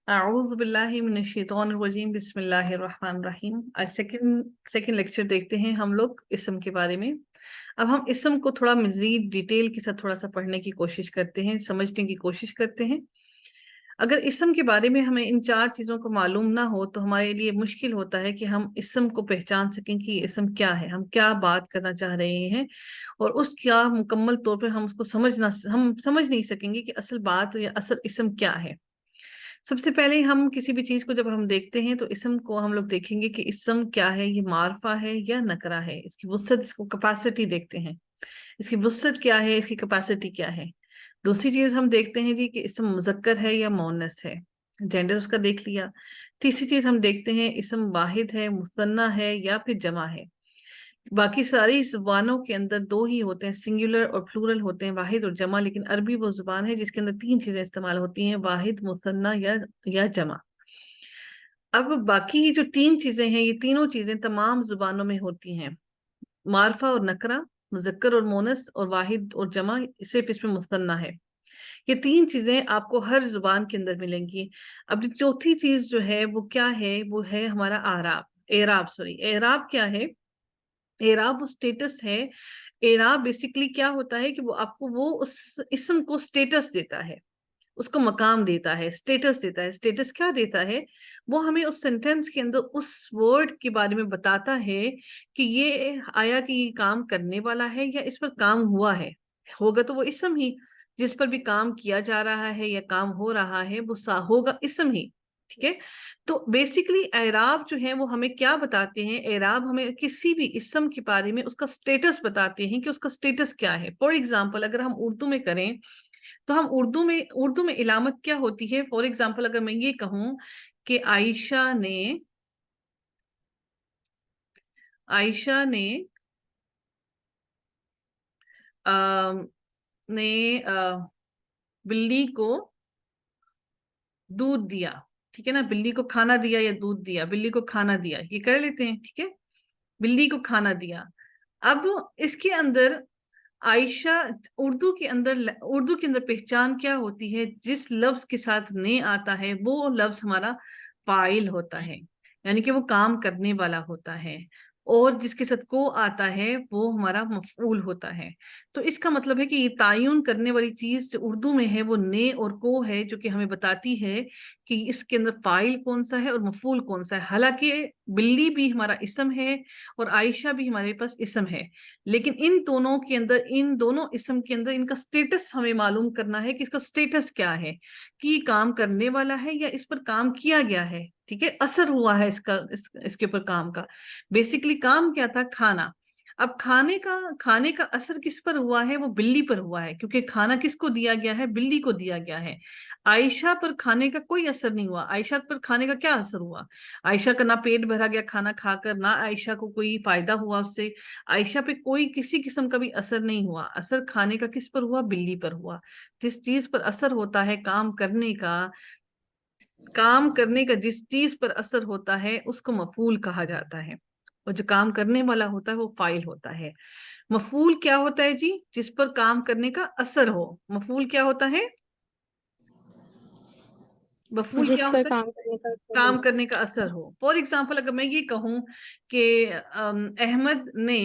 अऊज़ु बिल्लाहि मिनश्शैतानिर्रजीम बिस्मिल्लाहिर्रहमानिर्रहीम। आज सेकंड लेक्चर देखते हैं हम लोग इसम के बारे में। अब हम इसम को थोड़ा मजीद डिटेल के साथ थोड़ा सा पढ़ने की कोशिश करते हैं, समझने की कोशिश करते हैं। अगर इसम के बारे में हमें इन चार चीज़ों को मालूम ना हो तो हमारे लिए मुश्किल होता है कि हम इसम को पहचान सकें कि ये इसम क्या है, हम क्या बात करना चाह रहे हैं, और उसका मुकम्मल तौर पर हम समझ नहीं सकेंगे कि असल बात या असल इसम क्या है। सबसे पहले हम किसी भी चीज को जब हम देखते हैं तो इसम को हम लोग देखेंगे कि इसम क्या है, ये मारफा है या नकरा है, इसकी वुसअत, इसको कैपेसिटी देखते हैं, इसकी वुसअत क्या है, इसकी कैपेसिटी क्या है। दूसरी चीज हम देखते हैं जी कि इसम मुजक्कर है या मोनस है, जेंडर उसका देख लिया। तीसरी चीज हम देखते हैं इसम वाहिद है, मुसन्ना है या फिर जमा है। बाकी सारी जुबानों के अंदर दो ही होते हैं, सिंगुलर और प्लूरल होते हैं, वाहिद और जमा। लेकिन अरबी वो जुबान है जिसके अंदर तीन चीजें इस्तेमाल होती हैं, वाहिद, मुसन्ना या जमा। अब बाकी जो तीन चीजें हैं, ये तीनों चीजें तमाम जुबानों में होती हैं। मारफा और नकरा, मुजक्कर और मोनस, और वाहिद और जमा, सिर्फ इसमें मुसन्ना है। ये तीन चीजें आपको हर जुबान के अंदर मिलेंगी। अब जो चौथी चीज जो है वो क्या है, वो है हमारा आराब, एराब, सॉरी, एराब क्या है? एराब वो स्टेटस है। एराब बेसिकली क्या होता है कि वो आपको वो उस इसम को स्टेटस देता है, उसको मकाम देता है, स्टेटस देता है। स्टेटस क्या देता है? वो हमें उस सेंटेंस के अंदर उस वर्ड के बारे में बताता है कि ये आया कि ये काम करने वाला है या इस पर काम हुआ है। होगा तो वो इसम ही, जिस पर भी काम किया जा रहा है या काम हो रहा है वो होगा इसम ही। ठीक है। तो बेसिकली एराब जो है वो हमें क्या बताते हैं? एराब हमें किसी भी इसम के बारे में उसका स्टेटस बताते हैं कि उसका स्टेटस क्या है। फॉर एग्जाम्पल अगर हम उर्दू में करें तो हम उर्दू में इलामत क्या होती है? फॉर एग्जाम्पल अगर मैं ये कहूं कि आयशा ने आ, ने बिल्ली को दूध दिया। ठीक है ना, बिल्ली को खाना दिया या दूध दिया, बिल्ली को खाना दिया, ये कर लेते हैं। ठीक है, बिल्ली को खाना दिया। अब इसके अंदर आयशा, उर्दू के अंदर पहचान क्या होती है? जिस लफ्ज के साथ ने आता है वो लफ्ज हमारा फाइल होता है, यानी कि वो काम करने वाला होता है। और जिसके साथ को आता है वो हमारा मफऊल होता है। तो इसका मतलब है कि ये तायुन करने वाली चीज जो उर्दू में है वो ने और को है, जो कि हमें बताती है कि इसके अंदर फाइल कौन सा है और मफूल कौन सा है। हालांकि बिल्ली भी हमारा इसम है और आयशा भी हमारे पास इसम है, लेकिन इन दोनों इसम के अंदर इनका स्टेटस हमें मालूम करना है कि इसका स्टेटस क्या है, कि ये काम करने वाला है या इस पर काम किया गया है। ठीक है, असर हुआ है इसके ऊपर काम का। बेसिकली काम क्या था? खाना। अब खाने का असर किस पर हुआ है? वो बिल्ली पर हुआ है, क्योंकि खाना किसको दिया गया है? बिल्ली को दिया गया है। आयशा पर खाने का कोई असर नहीं हुआ। आयशा पर खाने का क्या असर हुआ? आयशा का ना पेट भरा गया खाना खाकर, ना आयशा को कोई फायदा हुआ उससे। आयशा पे कोई किसी किस्म का भी असर नहीं हुआ। असर खाने का किस पर हुआ? बिल्ली पर हुआ। जिस चीज पर असर होता है काम करने का जिस चीज पर असर होता है उसको मफूल कहा जाता है, और जो काम करने वाला होता है वो फाइल होता है। मफूल क्या होता है जी? जिस पर काम करने का असर हो। मफूल क्या होता है? मफूल जिस क्या पर होता है? काम करने का असर हो। काम करने का असर हो। फॉर एग्जाम्पल अगर मैं ये कहूं कि अहमद ने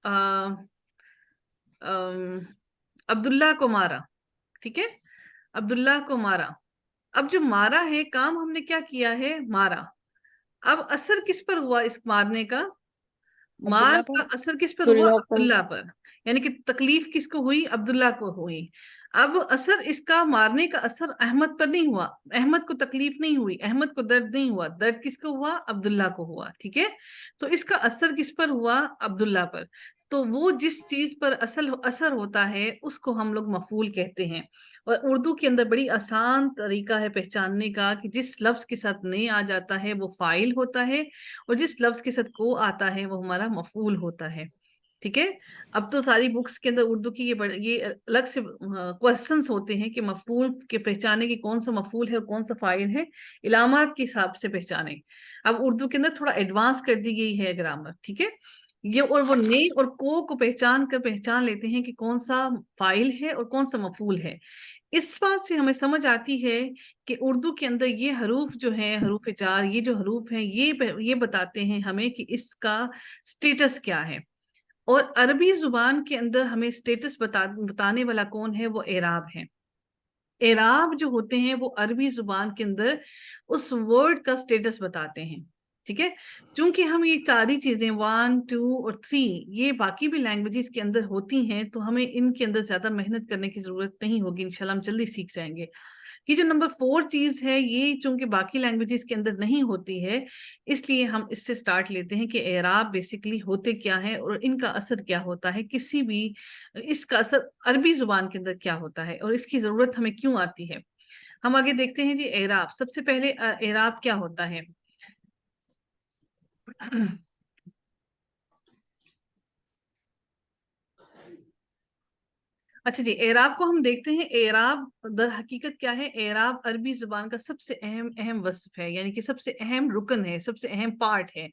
अ, अम, अब्दुल्ला को मारा। ठीक है, अब्दुल्ला को मारा। अब जो मारा है, काम हमने क्या किया है? मारा। अब असर किस पर हुआ इस मारने का? मार अब्दुल्ला का पर। असर किस पर हुआ? अब्दुल्ला पर। अब्दुल्ला पर। यानी कि तकलीफ किसको हुई? अब्दुल्ला को हुई। अब असर इसका मारने का असर अहमद पर नहीं हुआ। अहमद को तकलीफ नहीं हुई, अहमद को दर्द नहीं हुआ। दर्द किसको हुआ? अब्दुल्ला को हुआ। ठीक है, तो इसका असर किस पर हुआ? अब्दुल्ला पर। तो वो जिस चीज पर असर होता है उसको हम लोग मफूल कहते हैं। और उर्दू के अंदर बड़ी आसान तरीका है पहचानने का कि जिस लफ्ज के साथ ने आ जाता है वो फाइल होता है, और जिस लफ्ज के साथ को आता है वो हमारा मफूल होता है। ठीक है। अब तो सारी बुक्स के अंदर उर्दू की ये अलग से क्वेश्चंस होते हैं कि मफूल के पहचाने की कौन सा मफूल है और कौन सा फाइल है, इलामात के हिसाब से पहचाने। अब उर्दू के अंदर थोड़ा एडवांस कर दी गई है ग्रामर। ठीक है, ये और वो ने और को पहचान लेते हैं कि कौन सा फाइल है और कौन सा मफूल है। इस बात से हमें समझ आती है कि उर्दू के अंदर ये हरूफ जो हैं, हरूफ जार, ये जो हरूफ हैं, ये बताते हैं हमें कि इसका स्टेटस क्या है। और अरबी जुबान के अंदर हमें स्टेटस बताने वाला कौन है? वो एराब है। एराब जो होते हैं वो अरबी जुबान के अंदर उस वर्ड का स्टेटस बताते हैं। ठीक है, क्योंकि हम ये सारी चीजें 1, 2 और 3 ये बाकी भी लैंग्वेजेस के अंदर होती हैं, तो हमें इनके अंदर ज्यादा मेहनत करने की जरूरत नहीं होगी, इंशाल्लाह हम जल्दी सीख जाएंगे। ये जो नंबर 4 चीज है, ये चूंकि बाकी लैंग्वेजेस के अंदर नहीं होती है, इसलिए हम इससे स्टार्ट लेते हैं कि एराब बेसिकली होते क्या है और इनका असर क्या होता है, किसी भी इसका असर अरबी जुबान के अंदर क्या होता है और इसकी जरूरत हमें क्यों आती है। हम आगे देखते हैं जी। एराब, सबसे पहले एराब क्या होता है? अच्छा जी, एराब को हम देखते हैं। एराब दर हकीकत क्या है? एराब अरबी जुबान का सबसे अहम अहम वस्फ है, यानी कि सबसे अहम रुकन है, सबसे अहम पार्ट है।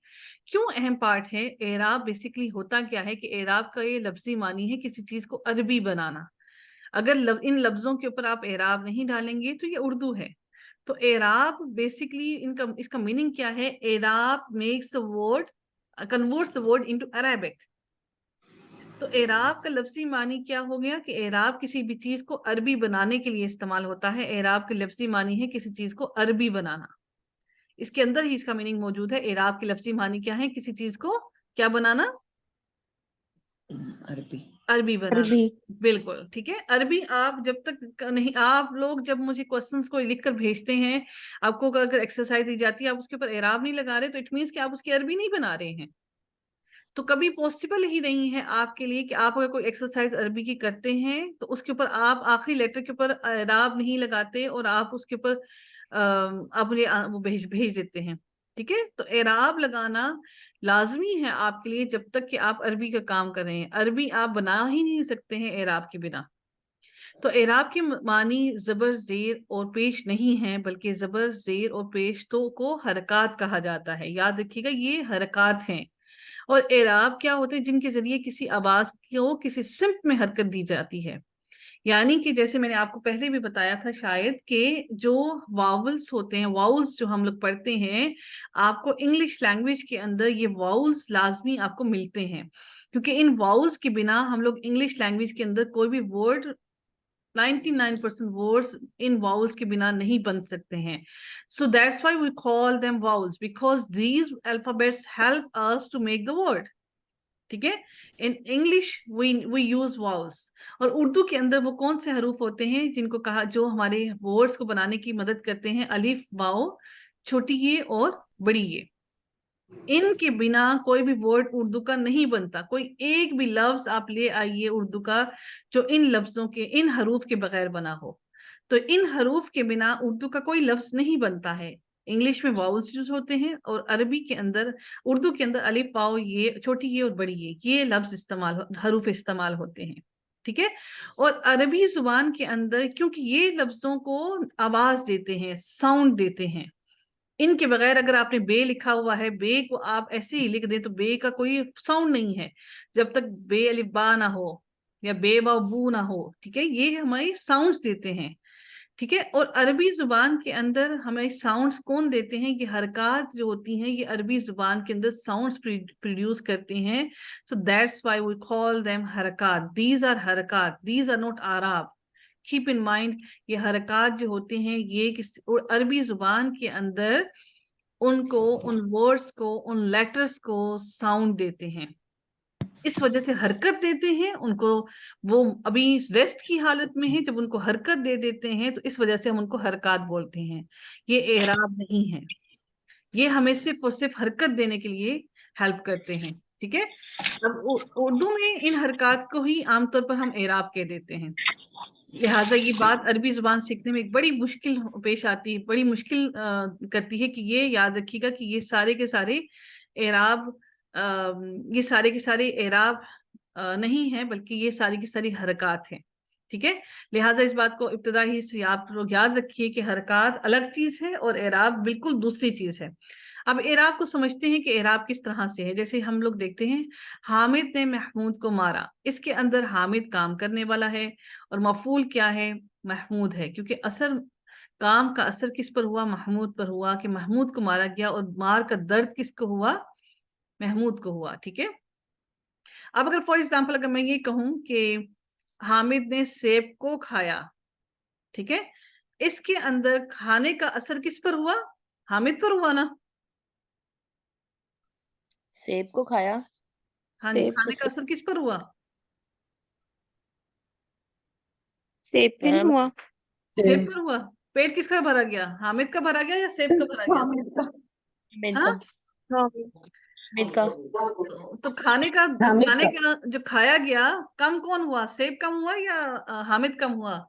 क्यों अहम पार्ट है? एराब बेसिकली होता क्या है कि एराब का ये लफ्जी मानी है किसी चीज को अरबी बनाना। अगर इन लफ्जों के ऊपर आप एराब नहीं डालेंगे तो ये उर्दू है। तो एराब बेसिकली इनका इसका मीनिंग क्या है? एराब makes a word, converts the word into Arabic. तो एराब का लफ्जी मानी क्या हो गया कि एराब किसी भी चीज को अरबी बनाने के लिए इस्तेमाल होता है। एराब के लफ्जी मानी है किसी चीज को अरबी बनाना। इसके अंदर ही इसका मीनिंग मौजूद है। एराब की लफ्जी मानी क्या है? किसी चीज को क्या बनाना? अरबी। अरबी बनाना। अरबी। बिल्कुल ठीक है। अरबी आप जब तक नहीं, आप लोग जब मुझे क्वेश्चंस को लिख कर भेजते हैं, आपको अगर एक्सरसाइज दी जाती है, आप उसके ऊपर एराब नहीं लगा रहे, तो इट मीन्स कि आप उसकी अरबी नहीं बना रहे हैं। तो कभी पॉसिबल ही नहीं है आपके लिए कि आप अगर कोई एक्सरसाइज अरबी की करते हैं तो उसके ऊपर आप आखिरी लेटर के ऊपर एराब नहीं लगाते और आप उसके ऊपर आप वो भेज भेज देते हैं। ठीक है, तो एराब लगाना लाजमी है आपके लिए जब तक कि आप अरबी का काम कर रहे हैं। अरबी आप बना ही नहीं सकते हैं एराब के बिना। तो एराब के मानी जबर जेर और पेश नहीं है, बल्कि जबर जेर और पेश तो को हरकत कहा जाता है। याद रखिएगा, ये हरकत हैं। और एराब क्या होते हैं? जिनके जरिए किसी आवाज को किसी सिम्त में हरकत दी जाती है। यानी कि जैसे मैंने आपको पहले भी बताया था शायद, कि जो वावल्स होते हैं, वाउल्स जो हम लोग पढ़ते हैं, आपको इंग्लिश लैंग्वेज के अंदर ये वाउल्स लाजमी आपको मिलते हैं, क्योंकि इन वाउल्स के बिना हम लोग इंग्लिश लैंग्वेज के अंदर कोई भी वर्ड, 99% वर्ड्स इन वाउल्स के बिना नहीं बन सकते हैं। So that's why we call them vowels, because these alphabets help us to make the word. ठीक है, in English we use vowels। और उर्दू के अंदर वो कौन से हरूफ होते हैं जिनको कहा, जो हमारे वर्ड्स को बनाने की मदद करते हैं? अलिफ, वाओ, छोटी ये और बड़ी ये। इनके बिना कोई भी वर्ड उर्दू का नहीं बनता। कोई एक भी लफ्ज आप ले आइए उर्दू का जो इन लफ्जों के, इन हरूफ के बगैर बना हो। तो इन हरूफ के बिना उर्दू का कोई लफ्ज नहीं बनता है। इंग्लिश में वाउल्स यूज होते हैं और अरबी के अंदर, उर्दू के अंदर अलिफ, वाओ, ये, छोटी ये और बड़ी ये लफ्ज इस्तेमाल, हरूफ इस्तेमाल होते हैं। ठीक है, और अरबी जुबान के अंदर क्योंकि ये लफ्जों को आवाज देते हैं, साउंड देते हैं, इनके बगैर अगर आपने बे लिखा हुआ है, बे को आप ऐसे ही लिख दें तो बे का कोई साउंड नहीं है जब तक बे अलिफ बा ना हो या बे बा बू ना हो। ठीक है, ये हमारी साउंड्स देते हैं। ठीक है, और अरबी जुबान के अंदर हमें साउंड्स कौन देते हैं? कि हरकत जो होती हैं, ये अरबी जुबान के अंदर साउंड्स प्रोड्यूस करते हैं। So that's why we call them हरकत। दीज आर हरकत, दीज आर नॉट आराब। कीप इन माइंड, ये हरकत जो होते हैं ये अरबी जुबान के अंदर उनको, उन वर्ड्स को, उन लेटर्स को साउंड देते हैं, इस वजह से हरकत देते हैं उनको। वो अभी रेस्ट की हालत में है, जब उनको हरकत दे देते हैं तो इस वजह से हम उनको हरकत बोलते हैं। ये एराब नहीं है, ये हमें सिर्फ और सिर्फ हरकत देने के लिए हेल्प करते हैं। ठीक है, अब उर्दू में इन हरकत को ही आमतौर पर हम एराब कह देते हैं। लिहाजा ये बात अरबी जुबान सीखने में एक बड़ी मुश्किल पेश आती है, बड़ी मुश्किल करती है कि ये याद रखिएगा कि ये सारे के सारे एराब, ये सारे के सारे एराब नहीं है, बल्कि ये सारी की सारी हरकत हैं। ठीक है, लिहाजा इस बात को इब्तिदा ही से आप लोग याद रखिए कि हरकत अलग चीज है और एराब बिल्कुल दूसरी चीज है। अब एराब को समझते हैं कि एराब किस तरह से है। जैसे हम लोग देखते हैं, हामिद ने महमूद को मारा, इसके अंदर हामिद काम करने वाला है और मफूल क्या है? محمود ہے، کیونکہ اثر کام کا اثر کس پر ہوا؟ محمود پر ہوا، کہ محمود کو مارا گیا، اور مار کا درد کس کو ہوا؟ محمود کو ہوا. ٹھیک ہے. اب اگر فار ایگزامپل اگر میں یہ کہوں کہ حامد نے سیب کو کھایا، ٹھیک ہے، اس کے اندر کھانے کا اثر کس پر ہوا؟ حامد پر ہوا نا. سیب کو کھایا، ہاں جی، کھانے کا اثر کس پر ہوا؟ سیب پہ نہیں ہوا، سیب پر ہوا. پیٹ کس کا بھرا گیا؟ حامد کا بھرا گیا یا سیب کا بھرا گیا؟ حامد ہاں، کا، حامد کا. تو کھانے کا جو کھایا گیا کم کون ہوا؟ سیب کم ہوا یا حامد کم ہوا؟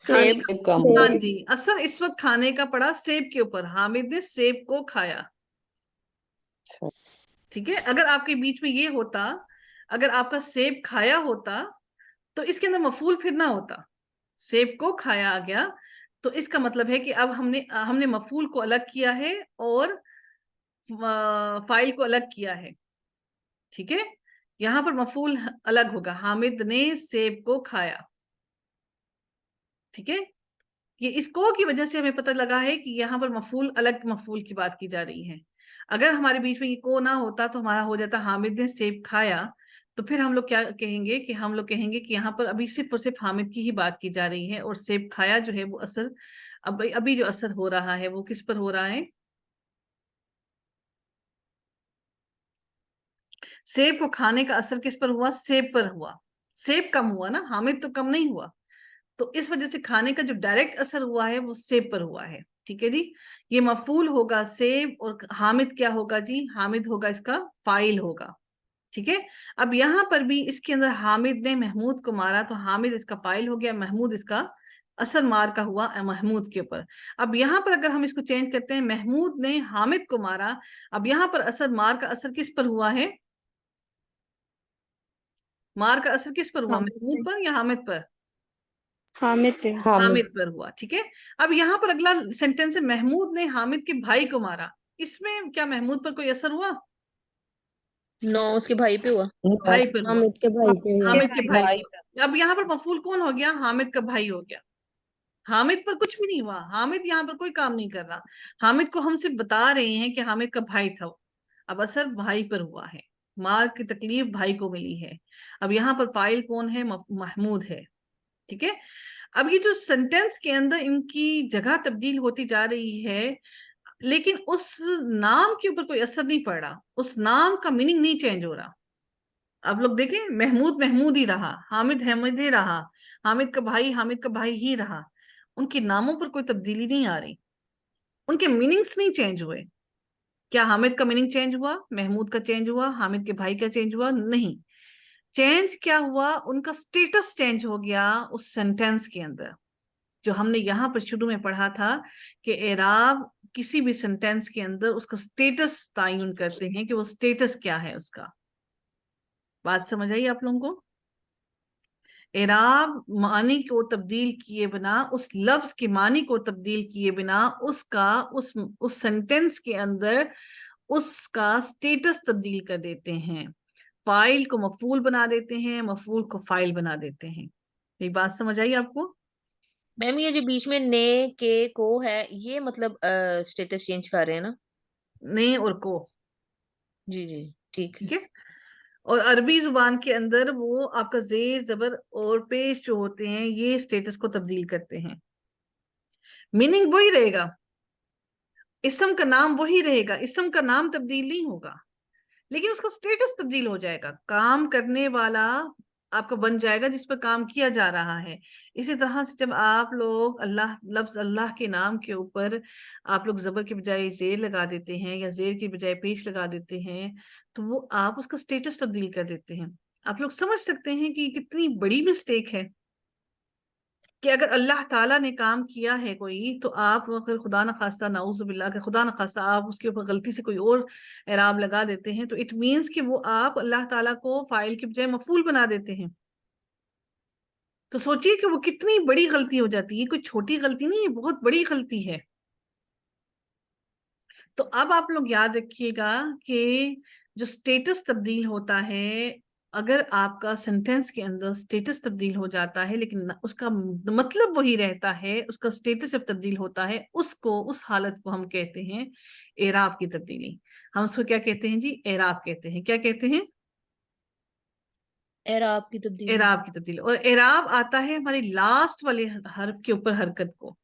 سیب. ہاں جی، اثر اس وقت کھانے کا پڑا سیب کے اوپر، حامد نے سیب کو کھایا. ٹھیک ہے. اگر آپ کے بیچ میں یہ ہوتا، اگر آپ کا سیب کھایا ہوتا تو اس کے اندر مفعول پھر نہ ہوتا. سیب کو کھایا آ گیا، تو اس کا مطلب ہے کہ اب ہم نے مفعول کو الگ کیا ہے اور فاعل کو الگ کیا ہے. ٹھیک ہے. یہاں پر مفعول الگ ہوگا، حامد نے سیب کو کھایا. ٹھیک ہے. یہ اس کو کی وجہ سے ہمیں پتہ لگا ہے کہ یہاں پر مفعول الگ مفعول کی بات کی جا رہی ہے. اگر ہمارے بیچ میں یہ کو نہ ہوتا تو ہمارا ہو جاتا حامد نے سیب کھایا، تو پھر ہم لوگ کیا کہیں گے کہ ہم لوگ کہیں گے کہ یہاں پر ابھی صرف اور صرف حامد کی ہی بات کی جا رہی ہے، اور سیب کھایا جو ہے وہ اثر ابھی جو اثر ہو رہا ہے وہ کس پر ہو رہا ہے؟ سیب کو کھانے کا اثر کس پر ہوا؟ سیب پر ہوا. سیب کم ہوا نا، حامد تو کم نہیں ہوا. تو اس وجہ سے کھانے کا جو ڈائریکٹ اثر ہوا ہے وہ سیب پر ہوا ہے. ٹھیک ہے جی. یہ مفعول ہوگا سیب، اور حامد کیا ہوگا جی؟ حامد ہوگا اس کا فاعل ہوگا. ٹھیک ہے. اب یہاں پر بھی اس کے اندر حامد نے محمود کو مارا، تو حامد اس کا فاعل ہو گیا، محمود اس کا اثر مار کا ہوا محمود کے اوپر. اب یہاں پر اگر ہم اس کو چینج کرتے ہیں، محمود نے حامد کو مارا، اب یہاں پر اثر مار کا اثر کس پر ہوا ہے؟ مار کا اثر کس پر ہوا؟ محمود پر یا حامد پر؟ حامد پہ. حامد پر ہوا. ٹھیک ہے. اب یہاں پر اگلا سینٹینس ہے، محمود نے حامد کے بھائی کو مارا. اس میں کیا محمود پر کوئی اثر ہوا؟ نو، اس کے بھائی پہ ہوا. بھائی پر ہوا. حامد کے بھائی پہ ہوا. حامد کے بھائی پر. اب یہاں پر مفعول کون ہو گیا؟ حامد کا بھائی ہو گیا. حامد پر کچھ بھی نہیں ہوا، حامد یہاں پر کوئی کام نہیں کر رہا. حامد کو ہم صرف بتا رہے ہیں کہ حامد کا بھائی تھا. اب اثر بھائی پر ہوا ہے، مار کی تکلیف بھائی کو ملی ہے. اب یہاں پر فاعل کون ہے؟ محمود ہے. ٹھیک ہے. اب یہ جو سینٹینس کے اندر ان کی جگہ تبدیل ہوتی جا رہی ہے، لیکن اس نام کے اوپر کوئی اثر نہیں پڑ رہا، اس نام کا میننگ نہیں چینج ہو رہا. آپ لوگ دیکھیں، محمود محمود ہی رہا، حامد حامد ہی رہا، حامد کا بھائی حامد کا بھائی ہی رہا. ان کے ناموں پر کوئی تبدیلی نہیں آ رہی، ان کے میننگز نہیں چینج ہوئے. کیا حامد کا میننگ چینج ہوا؟ محمود کا چینج ہوا؟ حامد کے بھائی کا چینج ہوا؟ نہیں. چینج کیا ہوا؟ ان کا سٹیٹس چینج ہو گیا اس سینٹینس کے اندر. جو ہم نے یہاں پر شروع میں پڑھا تھا کہ اعراب کسی بھی سینٹینس کے اندر اس کا سٹیٹس تعین کرتے ہیں کہ وہ سٹیٹس کیا ہے اس کا. بات سمجھ آئی آپ لوگوں کو؟ اعراب معنی کو تبدیل کیے بنا، اس لفظ کے معنی کو تبدیل کیے بنا اس سینٹینس کے اندر اس کا سٹیٹس تبدیل کر دیتے ہیں. فاعل کو مفعول بنا دیتے ہیں، مفعول کو فاعل بنا دیتے ہیں. یہ بات سمجھ آئی آپ کو؟ میم یہ جو بیچ میں نے کے کو ہے، یہ مطلب اسٹیٹس چینج کر رہے ہیں نا؟ نہیں اور کو. جی جی ٹھیک. ٹھیک ہے. اور عربی زبان کے اندر وہ آپ کا زیر زبر اور پیش جو ہوتے ہیں یہ سٹیٹس کو تبدیل کرتے ہیں. میننگ وہی رہے گا، اسم کا نام وہی رہے گا، اسم کا نام تبدیل نہیں ہوگا، لیکن اس کا سٹیٹس تبدیل ہو جائے گا. کام کرنے والا آپ کا بن جائے گا جس پر کام کیا جا رہا ہے. اسی طرح سے جب آپ لوگ لفظ اللہ کے نام کے اوپر آپ لوگ زبر کے بجائے زیر لگا دیتے ہیں یا زیر کے بجائے پیش لگا دیتے ہیں، تو وہ آپ اس کا سٹیٹس تبدیل کر دیتے ہیں. آپ لوگ سمجھ سکتے ہیں کہ کتنی بڑی مسٹیک ہے کہ اگر اللہ تعالیٰ نے کام کیا ہے کوئی، تو آپ اگر خدا نخواستہ نعوذ باللہ کہ خدا نخواستہ آپ اس کے اوپر غلطی سے کوئی اور اعراب لگا دیتے ہیں، تو اٹ مینس کہ وہ آپ اللہ تعالیٰ کو فاعل کے بجائے مفعول بنا دیتے ہیں. تو سوچئے کہ وہ کتنی بڑی غلطی ہو جاتی ہے. کوئی چھوٹی غلطی نہیں ہے، بہت بڑی غلطی ہے. تو اب آپ لوگ یاد رکھیے گا کہ جو سٹیٹس تبدیل ہوتا ہے अगर आपका सेंटेंस के अंदर स्टेटस तब्दील हो जाता है लेकिन उसका मतलब वही रहता है, उसका स्टेटस जब तब्दील होता है, उसको, उस हालत को हम कहते हैं एराब की तब्दीली। हम उसको क्या कहते हैं जी? एराब कहते हैं। क्या कहते हैं? एराब की तब्दीली। एराब की तब्दीली। और एराब आता है हमारी लास्ट वाले हर्फ के ऊपर हरकत को,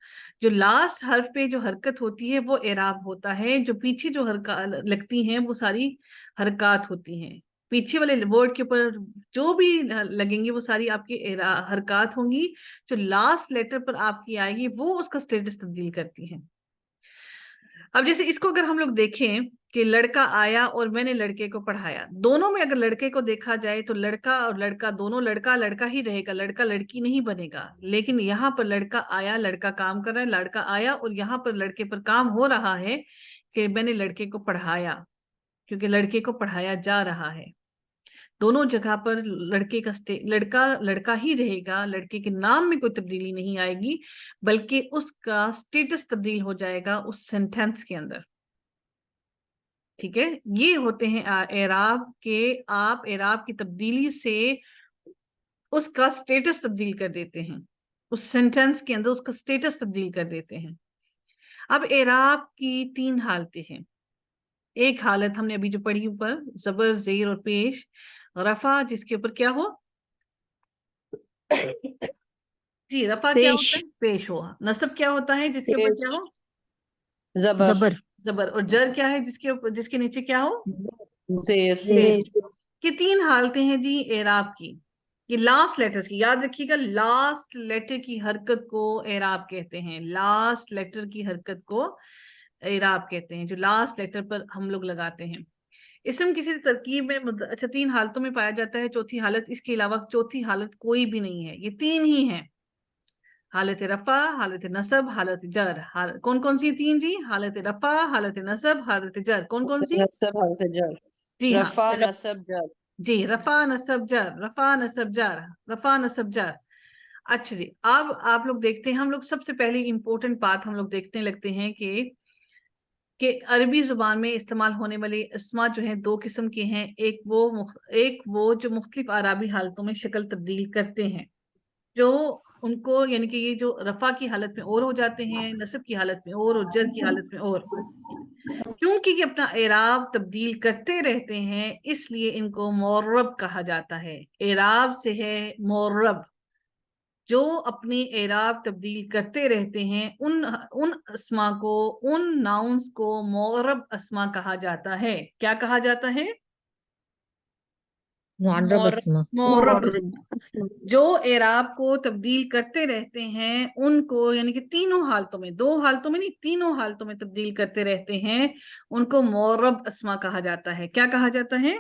जो लास्ट हर्फ पे जो हरकत होती है वो एराब होता है। जो पीछे जो हरकत लगती हैं वो सारी हरकत होती हैं। पीछे वाले वर्ड के ऊपर जो भी लगेंगे वो सारी आपकी हरकत होंगी। जो लास्ट लेटर पर आपकी आएगी वो उसका स्टेटस तब्दील करती है। अब जैसे इसको अगर हम लोग देखें कि लड़का आया और मैंने लड़के को पढ़ाया, दोनों में अगर लड़के को देखा जाए तो लड़का और लड़का दोनों लड़का लड़का ही रहेगा, लड़का लड़की नहीं बनेगा। लेकिन यहाँ पर लड़का आया, लड़का काम कर रहा है, लड़का आया और यहाँ पर लड़के पर काम हो रहा है कि मैंने लड़के को पढ़ाया, क्योंकि लड़के को पढ़ाया जा रहा है। दोनों जगह पर लड़के का लड़का लड़का ही रहेगा, लड़के के नाम में कोई तब्दीली नहीं आएगी, बल्कि उसका स्टेटस तब्दील हो जाएगा उस सेंटेंस के अंदर। ठीक है, ये होते हैं एराब के। आप एराब की तब्दीली से उसका स्टेटस तब्दील कर देते हैं, उस सेंटेंस के अंदर उसका स्टेटस तब्दील कर देते हैं। अब एराब की 3 हालतें हैं। एक हालत हमने अभी जो पढ़ी ऊपर, जबर, जेर और पेश। रफा, जिसके ऊपर क्या हो जी, रफा क्या पेश। होता है? पेश हो। नसब क्या होता है जिसके ऊपर क्या हो? जबर। जबर। जबर। और जर क्या है जिसके ऊपर, जिसके नीचे क्या हो? जेर। जेर। ये 3 हालतें हैं जी एराब की। ये लास्ट लेटर की याद रखिएगा, लास्ट लेटर की हरकत को एराब कहते हैं। लास्ट लेटर की हरकत को एराब कहते हैं, जो लास्ट लेटर पर हम लोग लगाते हैं। इसम किसी तरकीब में अच्छा 3 हालतों में पाया जाता है। चौथी हालत, इसके अलावा चौथी हालत कोई भी नहीं है, ये 3 ही है। हालत रफा, हालत नसब, हालत जर। कौन कौन सी 3 जी? हालत रफा, हालत नसब, हालत जर। कौन कौन सी? नसब हर्फ जर। जी हाँ, रफा नसब जर। जी, रफा नसब जर, रफा नसब जर, रफा नसब जर। अच्छा जी, अब आप लोग देखते हैं, हम लोग सबसे पहले इंपॉर्टेंट बात हम लोग देखने लगते हैं कि अरबी जुबान में इस्तेमाल होने वाले इस्मा जो है 2 किस्म के हैं। एक वो जो मुख्तलिफ आराबी हालतों में शक्ल तब्दील करते हैं, जो उनको यानी कि ये जो रफा की हालत में और हो जाते हैं, नसब की हालत में और जर की हालत में और। क्योंकि ये अपना एराब तब्दील करते रहते हैं, इसलिए इनको मोरब कहा जाता है। एराब से है मोरब। जो अपनी एराब तब्दील करते रहते हैं, उन उन अस्मा को, उन नाउन्स को मोरब अस्मा कहा जाता है। क्या कहा जाता है? मुअर्रब अस्मा। मोरब अस्मा। जो एराब को तब्दील करते रहते हैं उनको, यानी कि तीनों हालतों में, 2 हालतों में नहीं, तीनों हालतों में तब्दील करते रहते हैं, उनको मोरब अस्मा कहा जाता है। क्या कहा जाता है?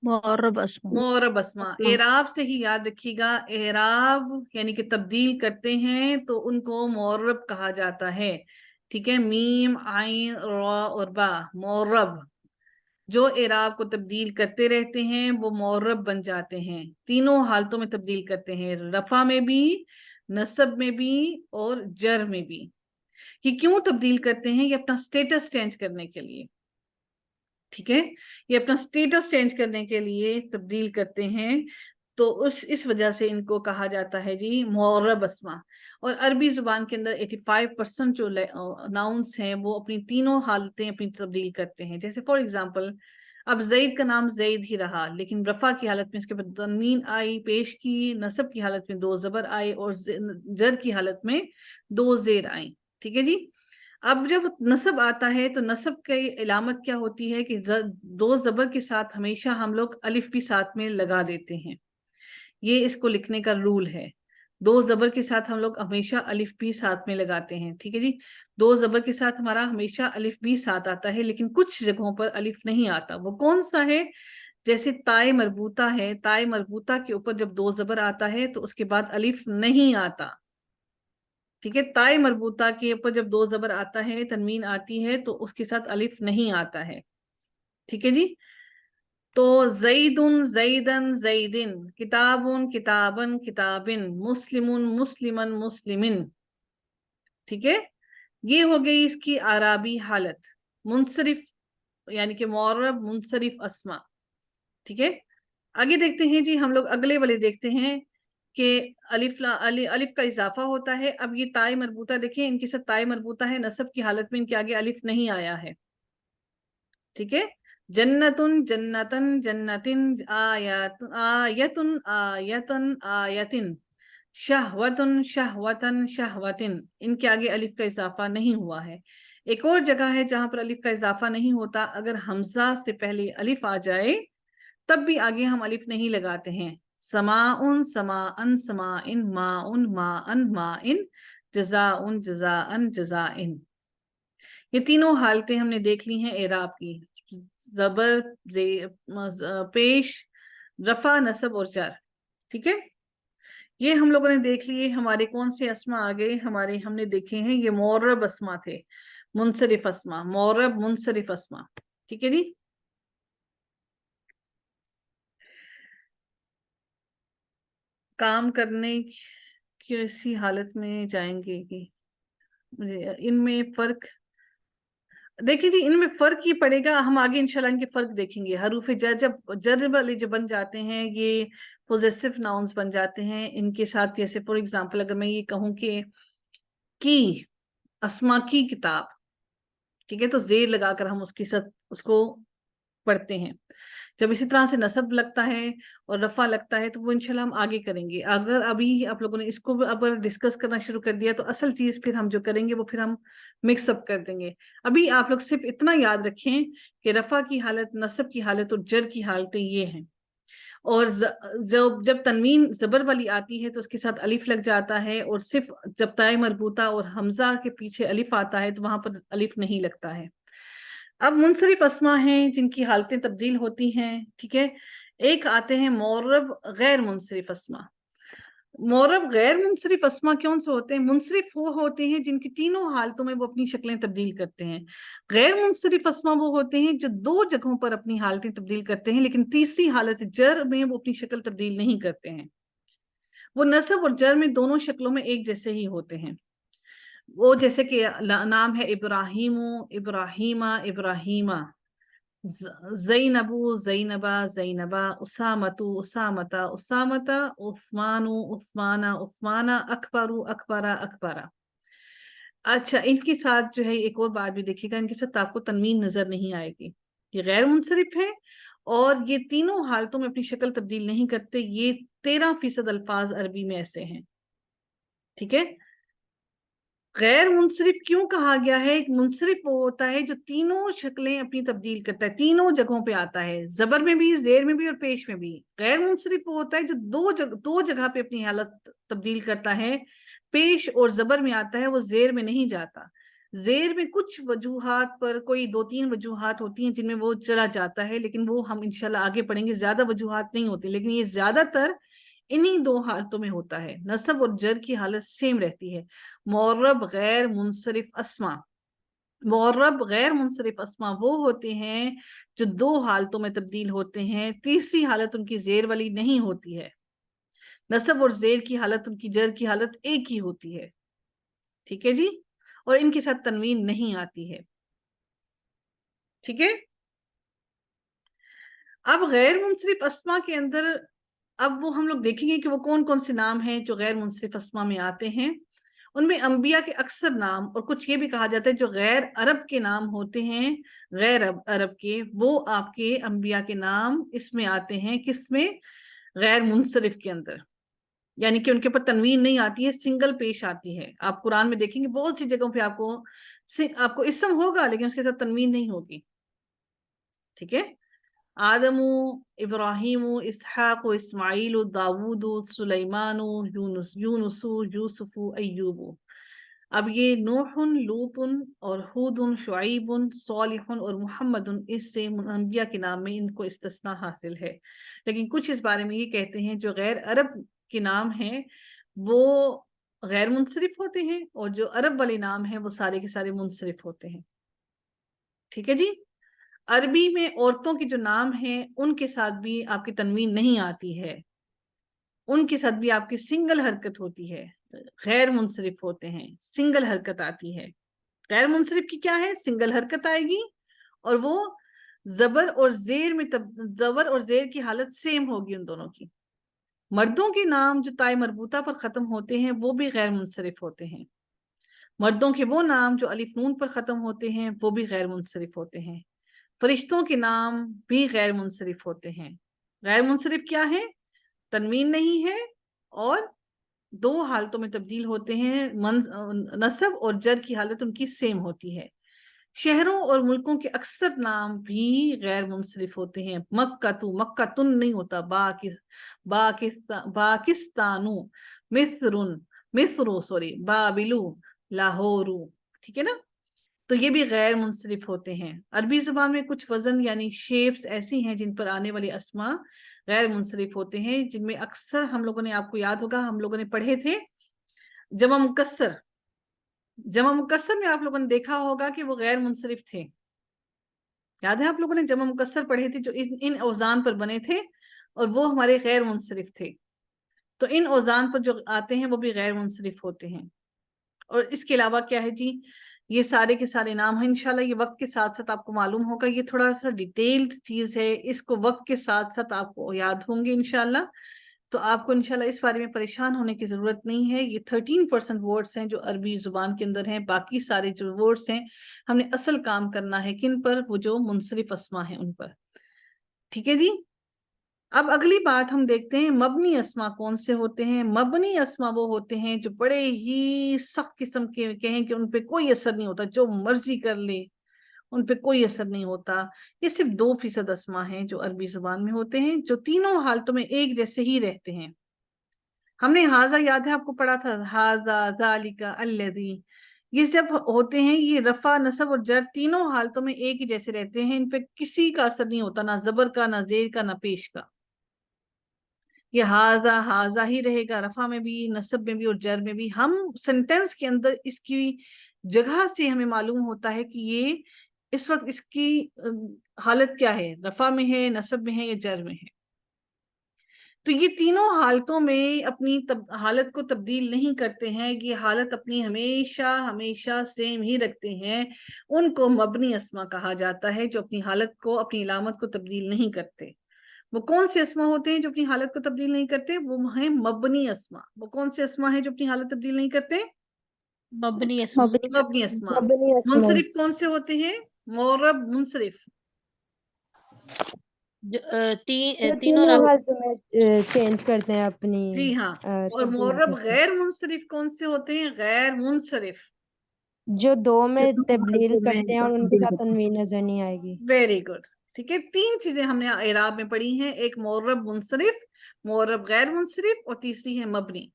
मुअर्रब अस्मा। मोरब अस्मा। एराब से ही याद रखिएगा, एराब यानी कि तब्दील करते हैं तो उनको मोरब कहा जाता है। ठीक है, मीम आइन रा और बा, मोरब। जो एराब को तब्दील करते रहते हैं वो मोरब बन जाते हैं। तीनों हालतों में तब्दील करते हैं, रफा में भी, नसब में भी और जर में भी। ये क्यों तब्दील करते हैं? ये अपना स्टेटस चेंज करने के लिए। ठीक है, ये अपना स्टेटस चेंज करने के लिए तब्दील करते हैं, तो उस इस वजह से इनको कहा जाता है जी मुअर्रब अस्मा। और अरबी जुबान के अंदर 85% जो नाउन्स हैं वो अपनी तीनों हालतें अपनी तब्दील करते हैं। जैसे फॉर एग्जांपल, अब जैद का नाम जैद ही रहा, लेकिन रफा की हालत में इसके ऊपर तनवीन आई, पेश की, नसब की हालत में 2 जबर आए और जर की हालत में 2 जेर आई। ठीक है जी। अब जब नसब आता है तो नसब की इलामत क्या होती है कि 2 जबर के साथ हमेशा हम लोग अलिफ भी साथ में लगा देते हैं। ये इसको लिखने का रूल है। 2 जबर के साथ हम लोग हमेशा अलिफ भी साथ में लगाते हैं। ठीक है जी, 2 जबर के साथ हमारा हमेशा अलिफ भी साथ आता है, लेकिन कुछ जगहों पर अलिफ नहीं आता। वो कौन सा है? जैसे ताए मरबूता है, ताए मरबूता के ऊपर जब 2 जबर आता है तो उसके बाद अलिफ नहीं आता। ठीक है, ताए मरबूता के ऊपर जब 2 जबर आता है, तनवीन आती है, तो उसके साथ अलिफ नहीं आता है। ठीक है जी। तो जईदुन जईदन जईदिन, किताबुन किताबन किताबिन, मुस्लिमुन मुस्लिमन मुस्लिमिन। ठीक है, ये हो गई इसकी आराबी हालत। मुनसरिफ यानी कि मुअर्रब मुनसरिफ अस्मा। ठीक है, आगे देखते हैं जी, हम लोग अगले वाले देखते हैं कि अलिफ का इजाफा होता है। अब ये ताई मरबूता देखें, इनके साथ ताई मरबूता है, नसब की हालत में इनके आगे अलिफ नहीं आया है। ठीक है, जन्नतुन जन्नतन जन्नतिन, आयतुन आयतन आयतिन, शहवतुन शहवतन शहवतिन, इनके आगे अलिफ का इजाफा नहीं हुआ है। एक और जगह है जहां पर अलिफ का इजाफा नहीं होता, अगर हमजा से पहले अलिफ आ जाए तब भी आगे हम अलिफ नहीं लगाते हैं। समाउन समाअन समाइन, माउन माअन माइन, जज़ाउन जज़ाअन जज़ाइन। ये तीनों हालतें हमने देख ली हैं एराब की, जबर पेश, रफा, नसब और जर। ठीक है, ये हम लोगों ने देख लिए। हमारे कौन से अस्मा आ गए हमारे, हमने देखे हैं ये मोरब अस्मा थे, मुनसरिफ अस्मा, मोरब मुनसरिफ अस्मा। ठीक है जी, काम करने की ऐसी हालत में जाएंगे कि मुझे इनमें फर्क, देखिए जी इनमें फर्क ही पड़ेगा, हम आगे इंशाल्लाह इनके फर्क देखेंगे। हरूफ जर जब जर वाले जो बन जाते हैं ये पोजेसिव नाउन्स बन जाते हैं, इनके साथ जैसे फॉर एग्जांपल अगर मैं ये कहूँ कि अस्मा की किताब, ठीक है, तो जेर लगाकर हम उसके साथ उसको पढ़ते हैं। जब इसी तरह से नसब लगता है और रफा लगता है तो वो इंशाल्लाह हम आगे करेंगे। अगर अभी आप लोगों ने इसको अगर डिस्कस करना शुरू कर दिया तो असल चीज फिर हम जो करेंगे वो फिर हम मिक्स अप कर देंगे। अभी आप लोग सिर्फ इतना याद रखें कि रफा की हालत, नसब की हालत और जर की हालतें ये हैं। और जब तनवीन जबर वाली आती है तो उसके साथ अलिफ लग जाता है, और सिर्फ जब ताए मरबूता और हमजा के पीछे अलिफ आता है तो वहां पर अलिफ नहीं लगता है। अब मुनसरिफ अस्मा हैं जिनकी हालतें तब्दील होती हैं। ठीक है, एक आते हैं मोरब गैर मुनसरिफ अस्मा। मोरब गैर मुनसरिफ अस्मा कौन से होते हैं? मुनसरिफ वो होते हैं जिनकी तीनों हालतों में वो अपनी शक्लें तब्दील करते हैं। गैर मुनसरिफ अस्मा वो होते हैं जो दो जगहों पर अपनी हालतें तब्दील करते हैं लेकिन तीसरी हालत जर में वो अपनी शक्ल तब्दील नहीं करते हैं। वो नसब और जर में दोनों शक्लों में एक जैसे ही होते हैं। वो जैसे कि नाम है इब्राहिमो इब्राहिमा इब्राहिमा, ज़ैनबू ज़ैनबा ज़ैनबा, उसामतु उसामता उसामता, उस्मानु उस्माना उस्माना, अकबरू अकबरा अकबरा। अच्छा, इनके साथ जो है एक और बात भी देखिएगा, इनके साथ आपको तनवीन नजर नहीं आएगी। ये गैर मुनसरिफ है और ये तीनों हालतों में अपनी शक्ल तब्दील नहीं करते। ये 13% अल्फाज अरबी में ऐसे हैं। ठीक है, गैर मुनसरिफ क्यों कहा गया है? एक मुनसरिफ वो होता है जो तीनों शक्लें अपनी तब्दील करता है, तीनों जगहों पे आता है, जबर में भी, जेर में भी और पेश में भी। गैर मुनसरिफ वो होता है जो दो जगह पे अपनी हालत तब्दील करता है, पेश और जबर में आता है, वो जेर में नहीं जाता। जेर में कुछ वजूहात पर, कोई 2-3 वजूहात होती हैं जिनमें वो चला जाता है, लेकिन वो हम इंशाल्लाह आगे पढ़ेंगे, ज्यादा वजूहात नहीं होती, लेकिन ये ज्यादातर इन्हीं दो हालतों में होता है। नसब और जर की हालत सेम रहती है। मुअर्रब गैर मुनसरिफ अस्मा, मुअर्रब गैर मुनसरिफ अस्मा वो होते हैं जो दो हालतों में तब्दील होते हैं, तीसरी हालत उनकी जेर वाली नहीं होती है। नसब और जेर की हालत, उनकी जर की हालत एक ही होती है। ठीक है जी, और इनके साथ तनवीन नहीं आती है। ठीक है, अब गैर मुनसरिफ अस्मा के अंदर अब वो हम लोग देखेंगे कि वो कौन कौन से नाम हैं जो गैर मुनसरिफ अस्मा में आते हैं। उनमें अंबिया के अक्सर नाम, और कुछ ये भी कहा जाता है जो गैर अरब के नाम होते हैं, गैर अरब के, वो आपके अंबिया के नाम इसमें आते हैं, किसमें? गैर मुनसरिफ के अंदर, यानी कि उनके ऊपर तनवीन नहीं आती है, सिंगल पेश आती है। आप कुरान में देखेंगे बहुत सी जगहों पे आपको इसम होगा लेकिन उसके साथ तनवीन नहीं होगी। ठीक है, आदमु इब्राहिमु इसहाक़ु इस्माइलु दाऊदु सुलैमानु यूनुस यूनुसु यूसुफु अय्यूबु। अब ये नूहुन लूतुन और हूदुन शुआइबुन सॉलिहुन और मुहम्मदुन, इससे अंबिया के नाम में इनको इस्तिस्ना हासिल है। लेकिन कुछ इस बारे में ये कहते हैं जो गैर अरब के नाम हैं वो गैर मुनसरिफ होते हैं, और जो अरब वाले नाम हैं वो सारे के सारे मुनसरिफ होते हैं। ठीक है जी, अरबी में औरतों के जो नाम हैं उनके साथ भी आपकी तनवीन नहीं आती है, उनके साथ भी आपकी सिंगल हरकत होती है, गैर मुनसरिफ होते हैं, सिंगल हरकत आती है। गैर मुनसरिफ की क्या है? सिंगल हरकत आएगी, और वो زبر اور زیر میں زبر اور زیر کی حالت سیم ہوگی ان دونوں کی. مردوں کے نام جو تائے مربوطہ پر ختم ہوتے ہیں وہ بھی غیر منصرف ہوتے ہیں. مردوں کے وہ نام جو الف نون پر ختم ہوتے ہیں وہ بھی غیر منصرف ہوتے ہیں. فرشتوں کے نام بھی غیر منصرف ہوتے ہیں. غیر منصرف کیا ہے؟ تنوین نہیں ہے اور دو حالتوں میں تبدیل ہوتے ہیں. نصب اور جر کی حالت ان کی سیم ہوتی ہے. شہروں اور ملکوں کے اکثر نام بھی غیر منصرف ہوتے ہیں. مکتن نہیں ہوتا. باکستانو، مصرو سوری، بابلو، لاہورو. ٹھیک ہے نا؟ تو یہ بھی غیر منصرف ہوتے ہیں. عربی زبان میں کچھ وزن یعنی شیپس ایسی ہیں جن پر آنے والے اسما غیر منصرف ہوتے ہیں، جن میں اکثر ہم لوگوں نے، آپ کو یاد ہوگا ہم لوگوں نے پڑھے تھے جمع مکسر. جمع مکسر میں آپ لوگوں نے دیکھا ہوگا کہ وہ غیر منصرف تھے. یاد ہے آپ لوگوں نے جمع مکسر پڑھے تھے جو ان اوزان پر بنے تھے اور وہ ہمارے غیر منصرف تھے. تو ان اوزان پر جو آتے ہیں وہ بھی غیر منصرف ہوتے ہیں. اور اس کے علاوہ کیا ہے جی، یہ سارے کے سارے نام ہیں. انشاءاللہ یہ وقت کے ساتھ ساتھ آپ کو معلوم ہوگا. یہ تھوڑا سا ڈیٹیلڈ چیز ہے، اس کو وقت کے ساتھ ساتھ آپ کو یاد ہوں گے انشاءاللہ. تو آپ کو انشاءاللہ اس بارے میں پریشان ہونے کی ضرورت نہیں ہے. یہ 13% ورڈز ہیں جو عربی زبان کے اندر ہیں. باقی سارے جو ورڈز ہیں ہم نے اصل کام کرنا ہے کن پر؟ وہ جو منصرف اسما ہیں ان پر. ٹھیک ہے جی. اب اگلی بات ہم دیکھتے ہیں مبنی اسما کون سے ہوتے ہیں. مبنی اسما وہ ہوتے ہیں جو بڑے ہی سخت قسم کے کہیں کہ ان پہ کوئی اثر نہیں ہوتا، جو مرضی کر لے ان پہ کوئی اثر نہیں ہوتا. یہ صرف 2% اسما ہیں جو عربی زبان میں ہوتے ہیں، جو تینوں حالتوں میں ایک جیسے ہی رہتے ہیں. ہم نے ہاذا یاد ہے آپ کو پڑھا تھا، ہاذا، ذالک، الذی. یہ جب ہوتے ہیں یہ رفع، نصب اور جر تینوں حالتوں میں ایک ہی جیسے رہتے ہیں. ان پہ کسی کا اثر نہیں ہوتا، نہ زبر کا، نہ زیر کا، نہ پیش کا. یہ ہاذا ہاذا ہی رہے گا، رفع میں بھی، نصب میں بھی اور جر میں بھی. ہم سینٹینس کے اندر اس کی جگہ سے ہمیں معلوم ہوتا ہے کہ یہ اس وقت اس کی حالت کیا ہے، رفع میں ہے، نصب میں ہے یا جر میں ہے. تو یہ تینوں حالتوں میں اپنی حالت کو تبدیل نہیں کرتے ہیں. یہ حالت اپنی ہمیشہ ہمیشہ سیم ہی رکھتے ہیں. ان کو مبنی اسما کہا جاتا ہے جو اپنی حالت کو، اپنی علامت کو تبدیل نہیں کرتے. وہ کون سے اسما ہوتے ہیں جو اپنی حالت کو تبدیل نہیں کرتے؟ وہ ہیں مبنی اسما. وہ کون سے اسما ہیں جو اپنی حالت تبدیل نہیں کرتے؟ مبنی اسما. مبنی اسما. مبنی اسما. منصرف کون سے ہوتے ہیں؟ معرب منصرف. تینوں حالتوں میں چینج کرتے ہیں اپنی. جی ہاں. اور تبدیل معرب کرتے ہیں. غیر منصرف کون سے ہوتے ہیں؟ غیر منصرف. جو دو میں تبدیل کرتے ہیں اور ان کے ساتھ تنوین نظر نہیں آئے گی. Very good. ٹھیک ہے. 3 چیزیں ہم نے اعراب میں پڑھی ہیں، ایک معرب منصرف، معرب غیر منصرف اور تیسری ہے مبنی.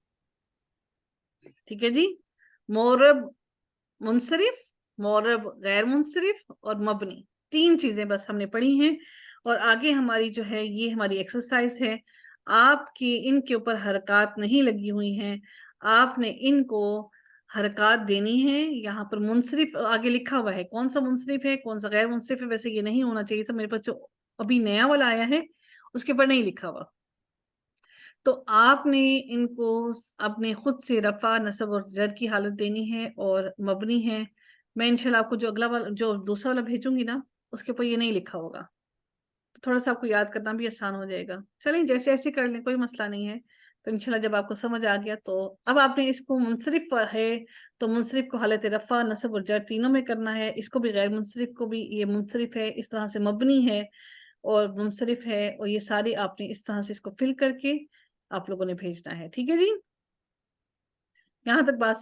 ٹھیک ہے جی. معرب منصرف، معرب غیر منصرف اور مبنی. 3 چیزیں بس ہم نے پڑھی ہیں. اور آگے ہماری جو ہے یہ ہماری ایکسرسائز ہے. آپ کی ان کے اوپر حرکات نہیں لگی ہوئی ہیں، آپ نے ان کو حرکات دینی ہے. یہاں پر منصرف آگے لکھا ہوا ہے، کون سا منصرف ہے کون سا غیر منصرف ہے. ویسے یہ نہیں ہونا چاہیے تھا، میرے پاس جو ابھی نیا والا آیا ہے اس کے اوپر نہیں لکھا ہوا. تو آپ نے ان کو اپنے خود سے رفع، نصب اور جر کی حالت دینی ہے اور مبنی ہے. میں انشاءاللہ آپ کو جو اگلا والا، جو دوسرا والا بھیجوں گی نا، اس کے اوپر یہ نہیں لکھا ہوگا، تو تھوڑا سا آپ کو یاد کرنا بھی آسان ہو جائے گا. چلیں جیسے ایسے کر لیں، کوئی مسئلہ نہیں ہے. تو انشاءاللہ جب آپ کو سمجھ آ گیا تو اب آپ نے اس کو منصرف ہے تو منصرف کو حالت رفع، نصب اور جر تینوں میں کرنا ہے. اس کو بھی غیر منصرف کو بھی، یہ منصرف ہے اس طرح سے مبنی ہے اور منصرف ہے، اور یہ سارے آپ نے اس طرح سے اس کو فل کر کے آپ لوگوں نے بھیجنا ہے. ٹھیک ہے جی. یہاں تک بات